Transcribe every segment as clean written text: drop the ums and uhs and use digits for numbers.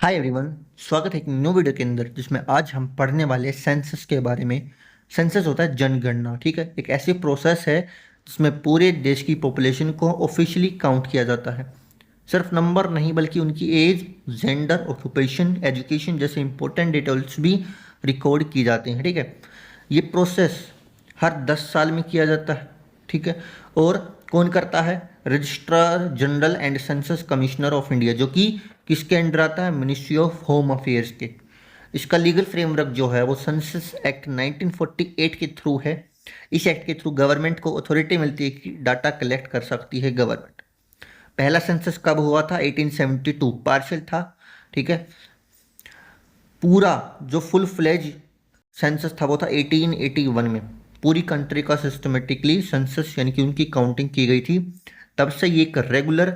Hi everyone, स्वागत है एक न्यू वीडियो के अंदर जिसमें आज हम पढ़ने वाले सेंसस के बारे में। सेंसस होता है जनगणना, ठीक है। एक ऐसी प्रोसेस है जिसमें पूरे देश की पॉपुलेशन को ऑफिशियली काउंट किया जाता है। सिर्फ नंबर नहीं बल्कि उनकी एज, जेंडर, ऑक्यूपेशन, एजुकेशन जैसे इंपॉर्टेंट डिटेल्स भी रिकॉर्ड की जाती हैं, ठीक है। ये प्रोसेस हर 10 साल में किया जाता है, ठीक है। और कौन करता है? Registrar general and census commissioner of India, जो कि किसके अंडर आता है? मिनिस्ट्री ऑफ होम अफेयर्स के। इसका लीगल फ्रेमवर्क जो है वो सेंसस एक्ट 1948 के थ्रू है। इस एक्ट के थ्रू गवर्नमेंट को अथॉरिटी मिलती है कि डाटा कलेक्ट कर सकती है गवर्नमेंट। पहला सेंसस कब हुआ था? 1872, पार्शियल था, ठीक है। पूरा जो फुल फ्लेज सेंसस था वो था 1881 में। पूरी कंट्री का सिस्टमेटिकली सेंसस यानी कि उनकी काउंटिंग की गई थी। तब से ये एक रेगुलर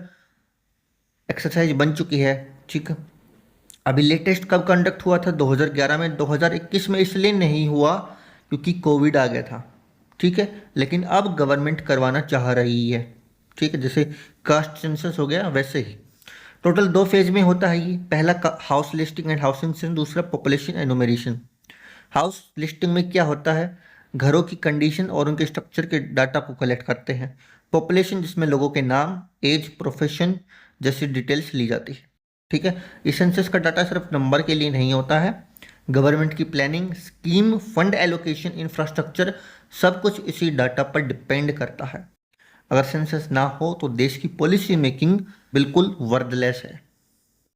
एक्सरसाइज बन चुकी है, ठीक है। अभी लेटेस्ट कब कंडक्ट हुआ था? 2011 में। 2021 में इसलिए नहीं हुआ क्योंकि कोविड आ गया था, ठीक है। लेकिन अब गवर्नमेंट करवाना चाह रही है, ठीक है। जैसे कास्ट सेंसस हो गया वैसे ही। टोटल 2 फेज में होता है ये। पहला house listing and housing census, दूसरा पॉपुलेशन एनुमरेशन। हाउस लिस्टिंग में क्या होता है? घरों की कंडीशन और उनके स्ट्रक्चर के डाटा को कलेक्ट करते हैं। पॉपुलेशन जिसमें लोगों के नाम, एज, प्रोफेशन जैसी डिटेल्स ली जाती है, ठीक है। इस सेंसस का डाटा सिर्फ नंबर के लिए नहीं होता है। गवर्नमेंट की planning, scheme, fund allocation, infrastructure सब कुछ इसी डाटा पर डिपेंड करता है। अगर सेंसस ना हो तो देश की पॉलिसी मेकिंग बिल्कुल वर्दलेस है।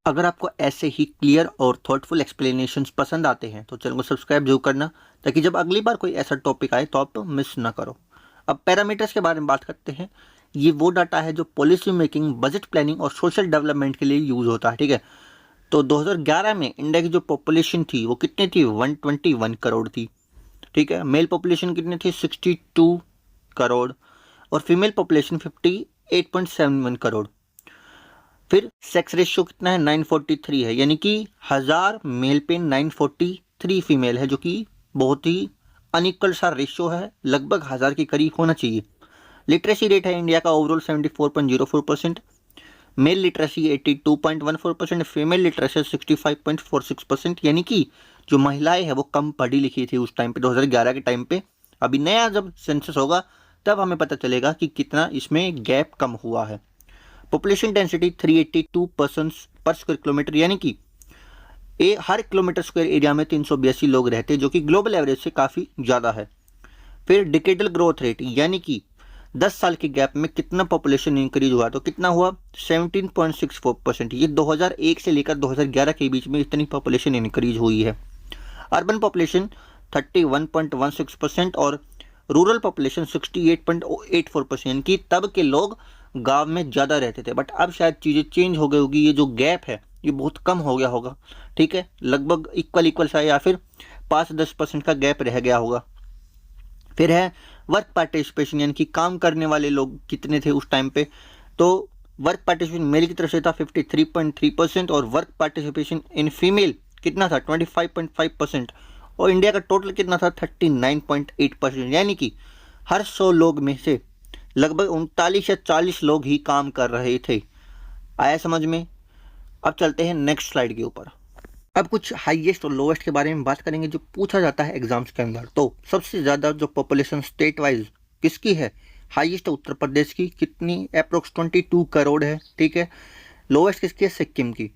अगर आपको ऐसे ही क्लियर और थॉटफुल एक्सप्लेनेशंस पसंद आते हैं तो चैनल को सब्सक्राइब जरूर करना, ताकि जब अगली बार कोई ऐसा टॉपिक आए तो आप मिस ना करो। अब पैरामीटर्स के बारे में बात करते हैं। ये वो डाटा है जो पॉलिसी मेकिंग, बजट प्लानिंग और सोशल डेवलपमेंट के लिए यूज होता है, ठीक है। तो 2011 में इंडिया की जो पॉपुलेशन थी वो कितनी थी? 121 करोड़ थी, ठीक है। मेल पॉपुलेशन कितनी थी? 62 करोड़। और फीमेल पॉपुलेशन 58.71 करोड़। फिर सेक्स रेशियो कितना है? 943 है, यानी कि 1000 मेल पे 943 फीमेल है, जो कि बहुत ही अनइक्वल सा रेशियो है, लगभग 1000 के करीब होना चाहिए। लिटरेसी रेट है इंडिया का overall 74.04%, mail literacy 82.14%, female literacy 65.46%, यानी कि जो महिलाएं हैं वो कम पढ़ी लिखी थी उस टाइम पे, 2011 के टाइम पे। अभी नया जब सेंसस होगा तब हमें पता चलेगा कि कितना इसमें गैप कम हुआ है। पॉपुलेशन डेंसिटी 382 पर्सन पर स्क्वायर किलोमीटर, यानी कि हर किलोमीटर स्क्वायर एरिया में 382 लोग रहते हैं, जो कि ग्लोबल एवरेज से काफ़ी ज़्यादा है। फिर डिकेडल ग्रोथ रेट, यानी कि 10 साल के गैप में कितना पॉपुलेशन इंक्रीज हुआ, तो कितना हुआ? 17.64%। ये 2001 से लेकर 2011 के बीच में इतनी पॉपुलेशन इंक्रीज हुई है। अर्बन पॉपुलेशन 31.16% और रूरल पॉपुलेशन 68.84%, यानी कि तब के लोग गांव में ज़्यादा रहते थे। बट अब शायद चीज़ें चेंज हो गई होगी, ये जो गैप है ये बहुत कम हो गया होगा, ठीक है। लगभग इक्वल सा या फिर 5-10% का गैप रह गया होगा। फिर है वर्क पार्टिसिपेशन, यानी कि काम करने वाले लोग कितने थे उस टाइम पे। तो वर्क पार्टिसिपेशन मेल की तरफ से था 53.3% और वर्क पार्टिसिपेशन इन फीमेल कितना था? 25.5%। और इंडिया का टोटल कितना था? 39.8%, यानी कि हर 100 लोग में से लगभग 39 या 40 लोग ही काम कर रहे थे। आया समझ में? अब चलते हैं नेक्स्ट स्लाइड के ऊपर। अब कुछ हाईएस्ट और लोएस्ट के बारे में बात करेंगे जो पूछा जाता है एग्जाम्स के अंदर। तो सबसे ज़्यादा जो पॉपुलेशन स्टेट वाइज किसकी है? हाईएस्ट उत्तर प्रदेश की, कितनी? अप्रोक्स 22 करोड़ है, ठीक है। लोएस्ट किसकी है? सिक्किम की।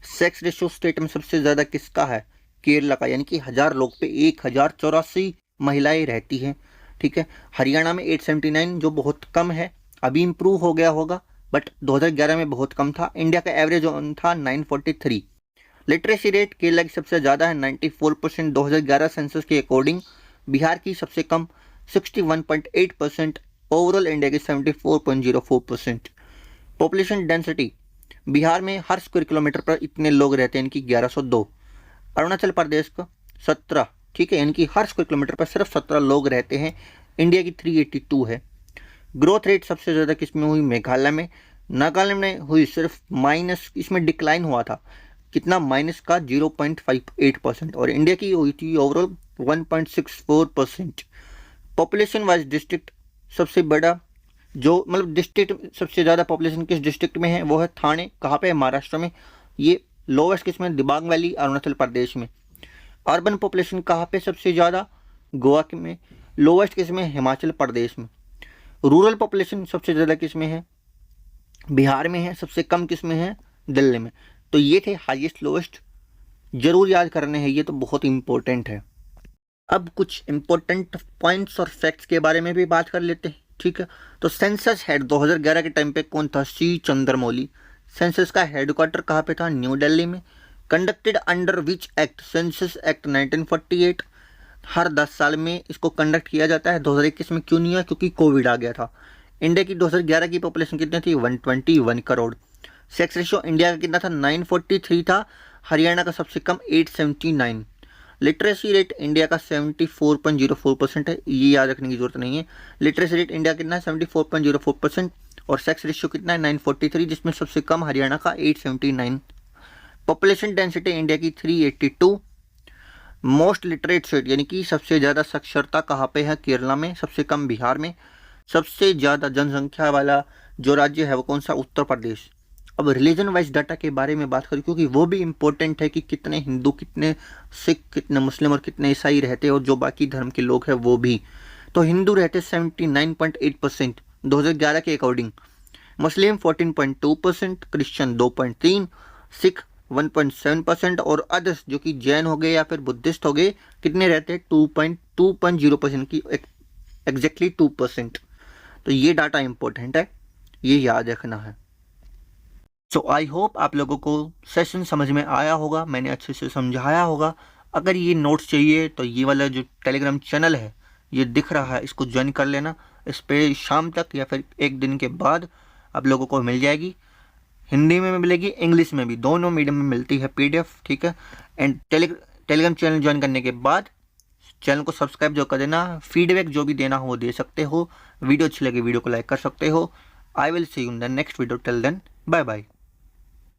सेक्स रेशियो स्टेट में सबसे ज़्यादा किसका है? केरला का, यानी कि 1000 लोग पे 1084 महिलाएं रहती हैं, ठीक है। हरियाणा में 879, जो बहुत कम है, अभी इम्प्रूव हो गया होगा, बट 2011 में बहुत कम था। इंडिया का एवरेज था 943। लिटरेसी रेट केरला की सबसे ज़्यादा है 94%, 2011 सेंसस के अकॉर्डिंग। बिहार की सबसे कम 61.8%, ओवरऑल इंडिया की 74.04%। पॉपुलेशन डेंसिटी बिहार में हर स्क्वायर किलोमीटर पर इतने लोग रहते हैं, इनकी 1102। अरुणाचल प्रदेश का 17, ठीक है, यानी कि हर स्क्वायर किलोमीटर पर सिर्फ 17 लोग रहते हैं। इंडिया की 382 है। ग्रोथ रेट सबसे ज़्यादा किसमें हुई? मेघालय में। नागालैंड में हुई सिर्फ माइनस, इसमें डिक्लाइन हुआ था, कितना? माइनस का 0.58%। और इंडिया की हुई थी ओवरऑल 1.64%। पॉपुलेशन वाइज डिस्ट्रिक्ट सबसे बड़ा जो डिस्ट्रिक्ट सबसे ज़्यादा पॉपुलेशन किस डिस्ट्रिक्ट में है वो है थाने। कहाँ पे है? महाराष्ट्र में। ये लोवेस्ट किस में, दिबांग वैली अरुणाचल प्रदेश में। अर्बन पॉपुलेशन कहाँ पे सबसे ज़्यादा, गोवा के में। लोवेस्ट किस में, हिमाचल प्रदेश में। रूरल पॉपुलेशन सबसे ज़्यादा किस में है, बिहार में है। सबसे कम किस में है, दिल्ली में। तो ये थे हाईएस्ट लोवेस्ट, जरूर याद करने हैं, ये तो बहुत इंपॉर्टेंट है। अब कुछ इंपॉर्टेंट पॉइंट्स और फैक्ट्स के बारे में भी बात कर लेते हैं, ठीक है। तो सेंसस हेड 2011 के टाइम पे कौन था, सी चंद्रमौली। सेंसस का हेडक्वार्टर कहाँ पे था, न्यू दिल्ली में। Conducted under which act, census act 1948। हर 10 साल में इसको कंडक्ट किया जाता है। 2021 में क्यों नहीं हुआ, क्योंकि कोविड आ गया था। इंडिया की 2011 की पॉपुलेशन कितनी थी, 121 करोड़। सेक्स रेशियो इंडिया का कितना था, 943 था। हरियाणा का सबसे कम 879। लिटरेसी रेट इंडिया का 74.04% है, ये याद रखने की जरूरत नहीं है। लिटरेसी रेट इंडिया कितना है, 74.04%। और सेक्स रेशियो कितना है, 943, जिसमें सबसे कम हरियाणा का 879। पॉपुलेशन डेंसिटी इंडिया की 382। मोस्ट लिटरेट स्टेट यानी कि सबसे ज़्यादा साक्षरता कहाँ पे है, केरला में। सबसे कम बिहार में। सबसे ज़्यादा जनसंख्या वाला जो राज्य है वो कौन सा, उत्तर प्रदेश। अब रिलीजन वाइज डाटा के बारे में बात करें, क्योंकि वो भी इम्पोर्टेंट है कि कितने हिंदू, कितने सिख, कितने मुस्लिम और कितने ईसाई रहते हैं, और जो बाकी धर्म के लोग हैं वो भी। तो हिंदू रहते 79.8% 2011 के अकॉर्डिंग। मुस्लिम 14.2%, क्रिश्चियन 2.3%, सिख 1.7% और अदर्स जो कि जैन हो गए या फिर बुद्धिस्ट हो गए, कितने रहते हैं, 2.0% की, एग्जैक्टली 2%। तो ये डाटा इंपॉर्टेंट है, ये याद रखना है। सो आई होप आप लोगों को सेशन समझ में आया होगा, मैंने अच्छे से समझाया होगा। अगर ये नोट्स चाहिए तो ये वाला जो टेलीग्राम चैनल है ये दिख रहा है, इसको ज्वाइन कर लेना। इस पर शाम तक या फिर एक दिन के बाद आप लोगों को मिल जाएगी। हिंदी में मिलेगी, इंग्लिश में भी, दोनों मीडियम में मिलती है PDF, ठीक है। एंड टेलीग्राम चैनल ज्वाइन करने के बाद चैनल को सब्सक्राइब जो कर देना। फीडबैक जो भी देना हो वो दे सकते हो। वीडियो अच्छी लगे वीडियो को लाइक कर सकते हो। I will see you in the next video, till then bye bye.